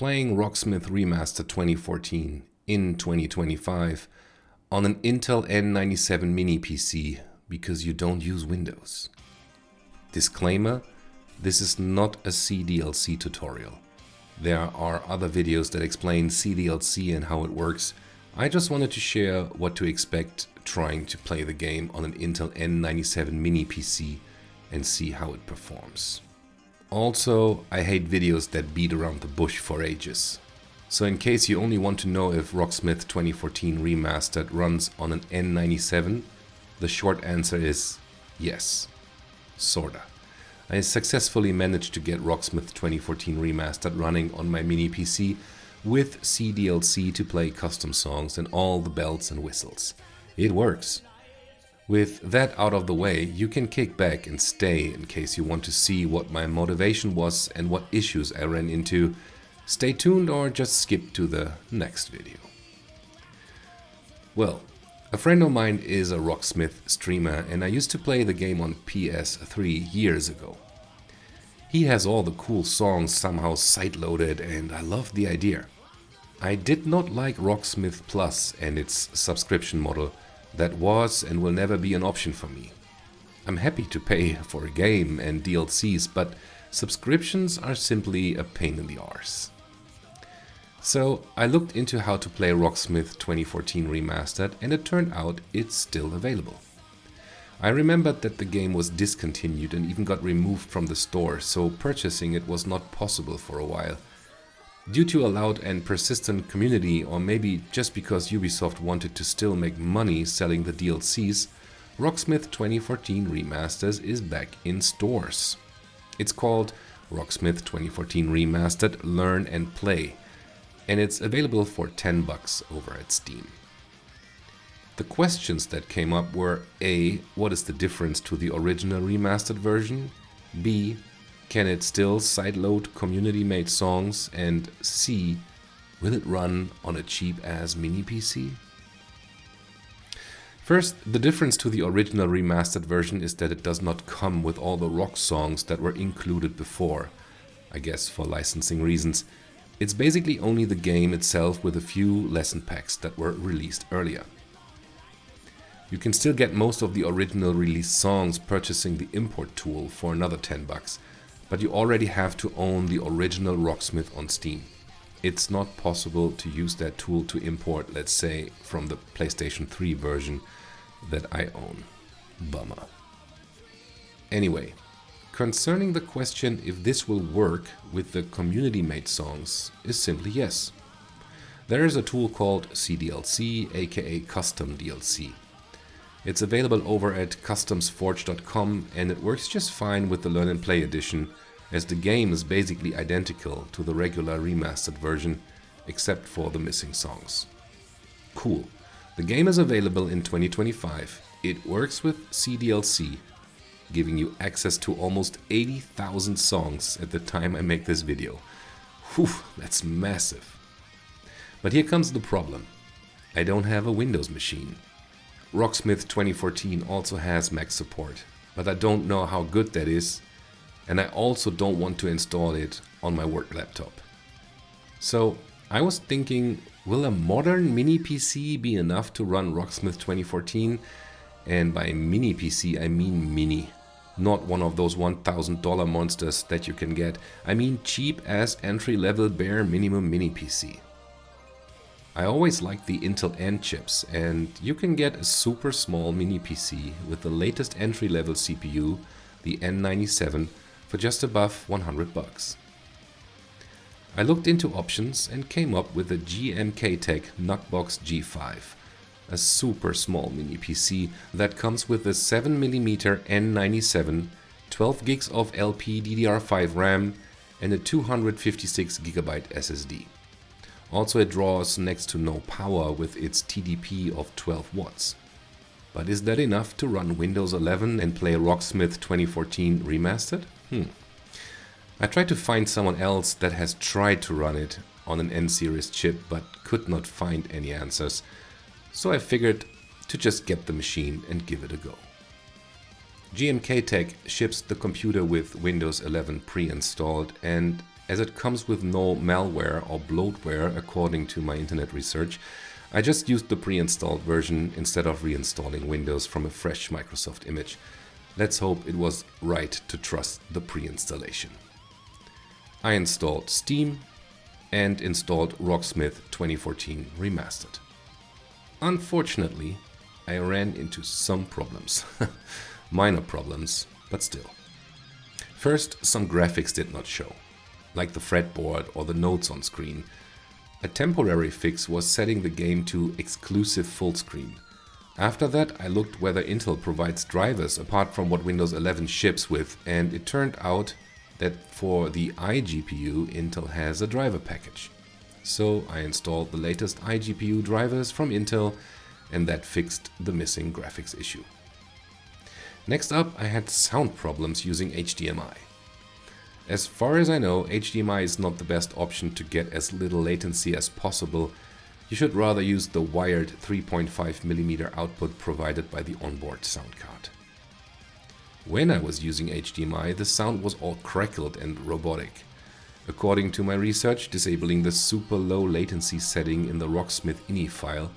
playing Rocksmith Remastered 2014 in 2025 on an Intel N97 mini PC because you don't use Windows. Disclaimer, this is not a CDLC tutorial. There are other videos that explain CDLC and how it works. I just wanted to share what to expect trying to play the game on an Intel N97 mini PC and see how it performs. Also, I hate videos that beat around the bush for ages. So in case you only want to know if Rocksmith 2014 Remastered runs on an N97, the short answer is yes. Sorta. I successfully managed to get Rocksmith 2014 Remastered running on my mini PC with CDLC to play custom songs and all the bells and whistles. It works. With that out of the way, you can kick back and stay in case you want to see what my motivation was and what issues I ran into. Stay tuned or just skip to the next video. Well, a friend of mine is a Rocksmith streamer and I used to play the game on PS3 years ago. He has all the cool songs somehow side-loaded and I love the idea. I did not like Rocksmith Plus and its subscription model. That was and will never be an option for me. I'm happy to pay for a game and DLCs, but subscriptions are simply a pain in the arse. So I looked into how to play Rocksmith 2014 Remastered and it turned out it's still available. I remembered that the game was discontinued and even got removed from the store, so purchasing it was not possible for a while. Due to a loud and persistent community, or maybe just because Ubisoft wanted to still make money selling the DLCs, Rocksmith 2014 Remastered is back in stores. It's called Rocksmith 2014 Remastered Learn and Play, and it's available for $10 over at Steam. The questions that came up were A. What is the difference to the original remastered version? B. Can it still sideload community-made songs? And C. Will it run on a cheap-ass mini PC? First, the difference to the original remastered version is that it does not come with all the rock songs that were included before, I guess for licensing reasons. It's basically only the game itself with a few lesson packs that were released earlier. You can still get most of the original release songs purchasing the import tool for another $10. But you already have to own the original Rocksmith on Steam. It's not possible to use that tool to import, let's say, from the PlayStation 3 version that I own. Bummer. Anyway, concerning the question if this will work with the community-made songs is simply yes. There is a tool called CDLC, aka Custom DLC. It's available over at customsforge.com and it works just fine with the Learn and Play edition, as the game is basically identical to the regular remastered version, except for the missing songs. Cool. The game is available in 2025. It works with CDLC, giving you access to almost 80,000 songs at the time I make this video. Whew, that's massive. But here comes the problem. I don't have a Windows machine. Rocksmith 2014 also has Mac support, but I don't know how good that is, and I also don't want to install it on my work laptop. So I was thinking, will a modern mini PC be enough to run Rocksmith 2014? And by mini PC I mean mini, not one of those $1,000 monsters that you can get. I mean cheap ass entry-level bare minimum mini PC. I always liked the Intel N chips, and you can get a super small mini PC with the latest entry-level CPU, the N97, for just above $100. I looked into options and came up with the GMKTec Knockbox G5, a super small mini PC that comes with a 7mm N97, 12 gigs of LPDDR5 RAM, and a 256GB SSD. Also, it draws next to no power with its TDP of 12 watts. But is that enough to run Windows 11 and play Rocksmith 2014 Remastered? I tried to find someone else that has tried to run it on an N-series chip but could not find any answers, so I figured to just get the machine and give it a go. GMKTec ships the computer with Windows 11 pre-installed, and as it comes with no malware or bloatware according to my internet research, I just used the pre-installed version instead of reinstalling Windows from a fresh Microsoft image. Let's hope it was right to trust the pre-installation. I installed Steam and installed Rocksmith 2014 Remastered. Unfortunately, I ran into some problems. Minor problems, but still. First, some graphics did not show, like the fretboard or the notes on screen. A temporary fix was setting the game to exclusive full screen. After that, I looked whether Intel provides drivers apart from what Windows 11 ships with, and it turned out that for the iGPU, Intel has a driver package. So I installed the latest iGPU drivers from Intel, and that fixed the missing graphics issue. Next up, I had sound problems using HDMI. As far as I know, HDMI is not the best option to get as little latency as possible. You should rather use the wired 3.5mm output provided by the onboard sound card. When I was using HDMI, the sound was all crackled and robotic. According to my research, disabling the super low latency setting in the Rocksmith ini file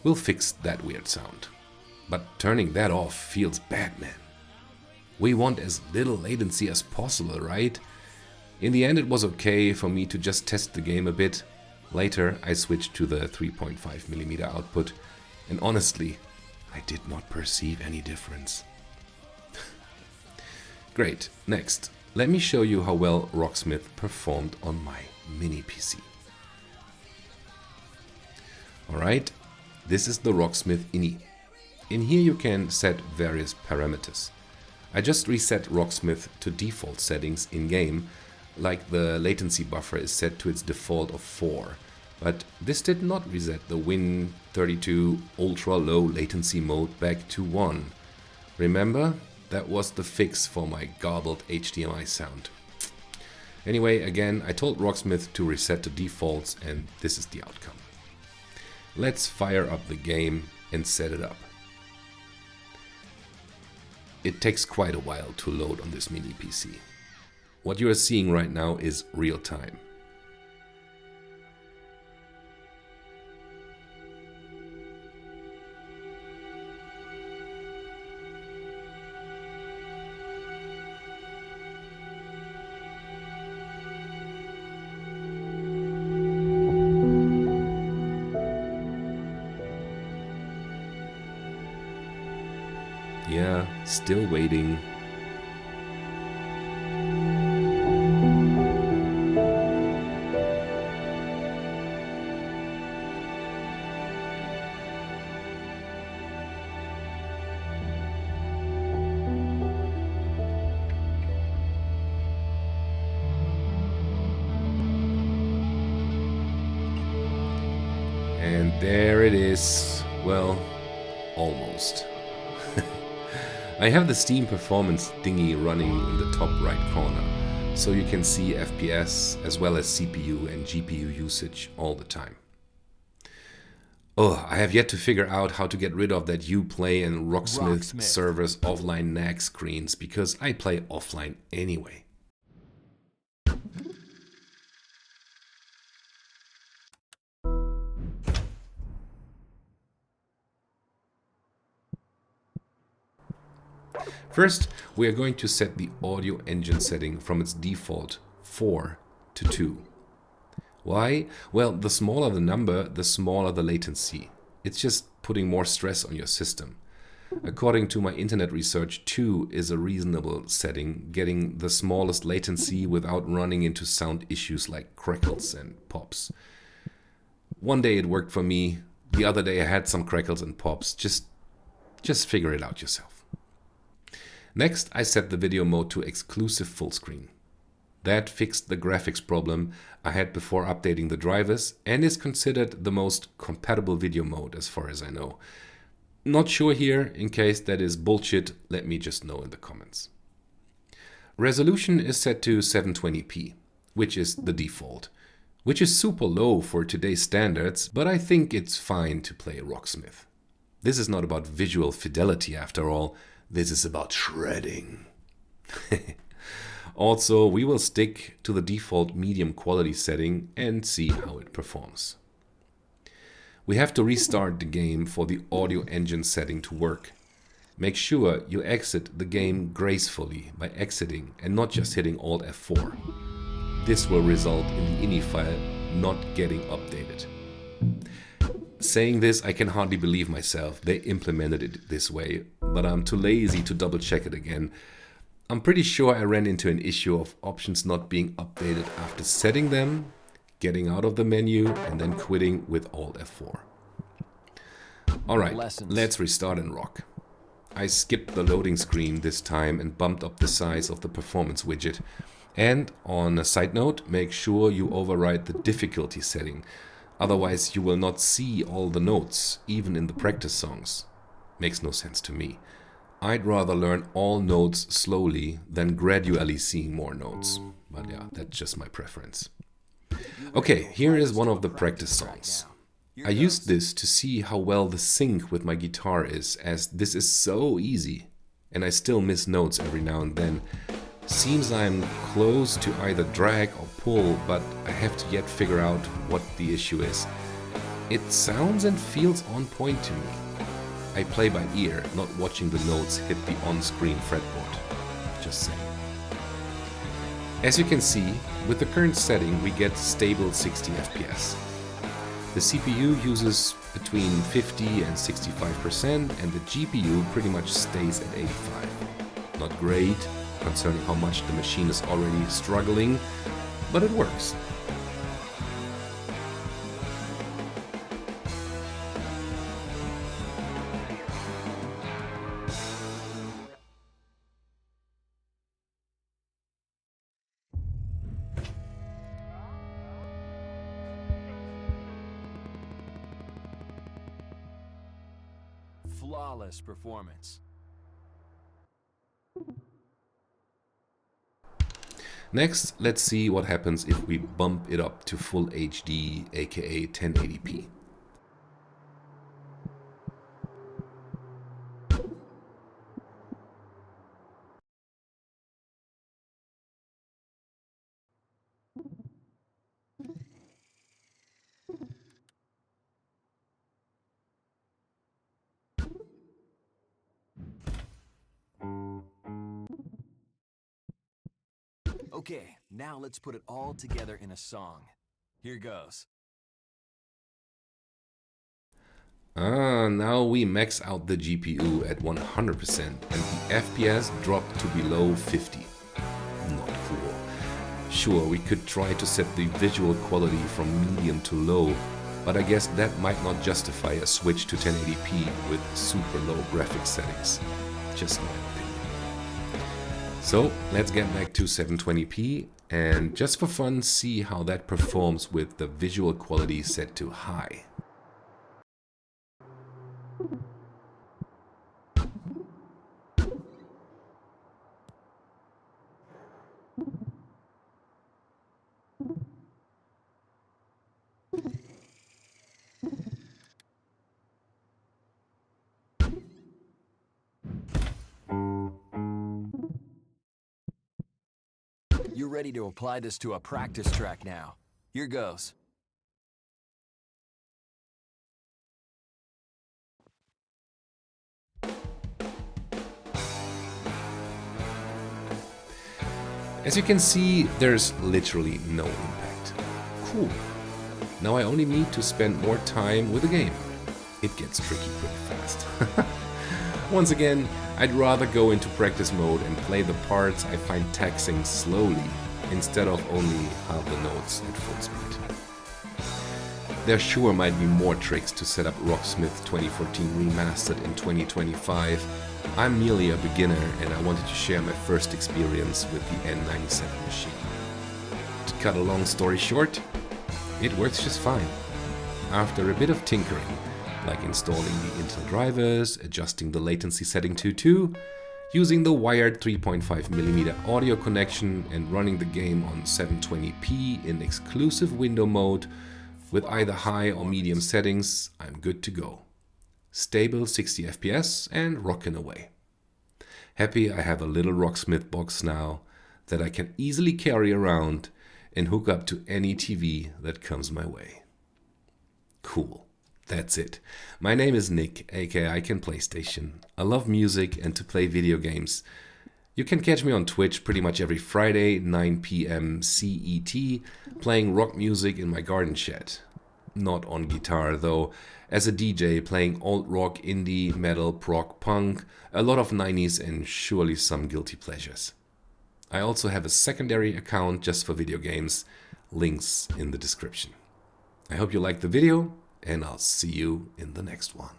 will fix that weird sound. But turning that off feels bad, man. We want as little latency as possible, right? In the end, it was okay for me to just test the game a bit. Later, I switched to the 3.5mm output, and honestly, I did not perceive any difference. Great, next, let me show you how well Rocksmith performed on my mini PC. Alright, this is the Rocksmith ini. In here you can set various parameters. I just reset Rocksmith to default settings in-game, like the latency buffer is set to its default of 4. But this did not reset the Win32 ultra-low latency mode back to 1. Remember? That was the fix for my garbled HDMI sound. Anyway, again, I told Rocksmith to reset to defaults, and this is the outcome. Let's fire up the game and set it up. It takes quite a while to load on this mini PC. What you are seeing right now is real time. Yeah, still waiting. And there it is. Well, almost. I have the Steam performance thingy running in the top right corner, so you can see FPS as well as CPU and GPU usage all the time. Oh, I have yet to figure out how to get rid of that Uplay and Rocksmith servers offline nag screens, because I play offline anyway. First, we are going to set the audio engine setting from its default 4 to 2. Why? Well, the smaller the number, the smaller the latency. It's just putting more stress on your system. According to my internet research, 2 is a reasonable setting, getting the smallest latency without running into sound issues like crackles and pops. One day it worked for me, the other day I had some crackles and pops. Just figure it out yourself. Next, I set the video mode to exclusive full screen. That fixed the graphics problem I had before updating the drivers and is considered the most compatible video mode as far as I know. Not sure here, in case that is bullshit, let me just know in the comments. Resolution is set to 720p, which is the default, which is super low for today's standards, but I think it's fine to play Rocksmith. This is not about visual fidelity after all. This is about shredding. Also, we will stick to the default medium quality setting and see how it performs. We have to restart the game for the audio engine setting to work. Make sure you exit the game gracefully by exiting and not just hitting Alt F4. This will result in the INI file not getting updated. Saying this, I can hardly believe myself. They implemented it this way, but I'm too lazy to double check it again. I'm pretty sure I ran into an issue of options not being updated after setting them, getting out of the menu, and then quitting with Alt F4. Alright, let's restart and rock. I skipped the loading screen this time and bumped up the size of the performance widget. And on a side note, make sure you override the difficulty setting. Otherwise you will not see all the notes, even in the practice songs. Makes no sense to me. I'd rather learn all notes slowly than gradually seeing more notes. But yeah, that's just my preference. Okay, here is one of the practice songs. I used this to see how well the sync with my guitar is, as this is so easy. And I still miss notes every now and then. Seems I'm close to either drag or pull, but I have to yet figure out what the issue is. It sounds and feels on point to me. I play by ear, not watching the notes hit the on-screen fretboard. Just saying. As you can see, with the current setting we get stable 60 FPS. The CPU uses between 50 and 65% and the GPU pretty much stays at 85. Not great, concerning how much the machine is already struggling, but it works. Flawless performance. Next, let's see what happens if we bump it up to full HD, aka 1080p. Okay, now let's put it all together in a song. Here goes. Now we max out the GPU at 100% and the FPS dropped to below 50. Not cool. Sure, we could try to set the visual quality from medium to low, but I guess that might not justify a switch to 1080p with super low graphics settings. Just my opinion. So let's get back to 720p and just for fun see how that performs with the visual quality set to high. You're ready to apply this to a practice track now. Here goes. As you can see, there's literally no impact. Cool. Now I only need to spend more time with the game. It gets tricky pretty fast. Once again, I'd rather go into practice mode and play the parts I find taxing slowly, instead of only half the notes at full speed. There sure might be more tricks to set up Rocksmith 2014 Remastered in 2025. I'm merely a beginner and I wanted to share my first experience with the N97 machine. To cut a long story short, it works just fine. After a bit of tinkering, like installing the Intel drivers, adjusting the latency setting to 2, using the wired 3.5mm audio connection and running the game on 720p in exclusive window mode with either high or medium settings, I'm good to go. Stable 60 FPS and rockin' away. Happy I have a little Rocksmith box now that I can easily carry around and hook up to any TV that comes my way. Cool. That's it. My name is Nick, aka I Can PlayStation. I love music and to play video games. You can catch me on Twitch pretty much every Friday, 9 p.m. CET, playing rock music in my garden shed. Not on guitar though, as a DJ playing alt rock, indie, metal, prog, punk, a lot of 90s and surely some guilty pleasures. I also have a secondary account just for video games, links in the description. I hope you liked the video and I'll see you in the next one.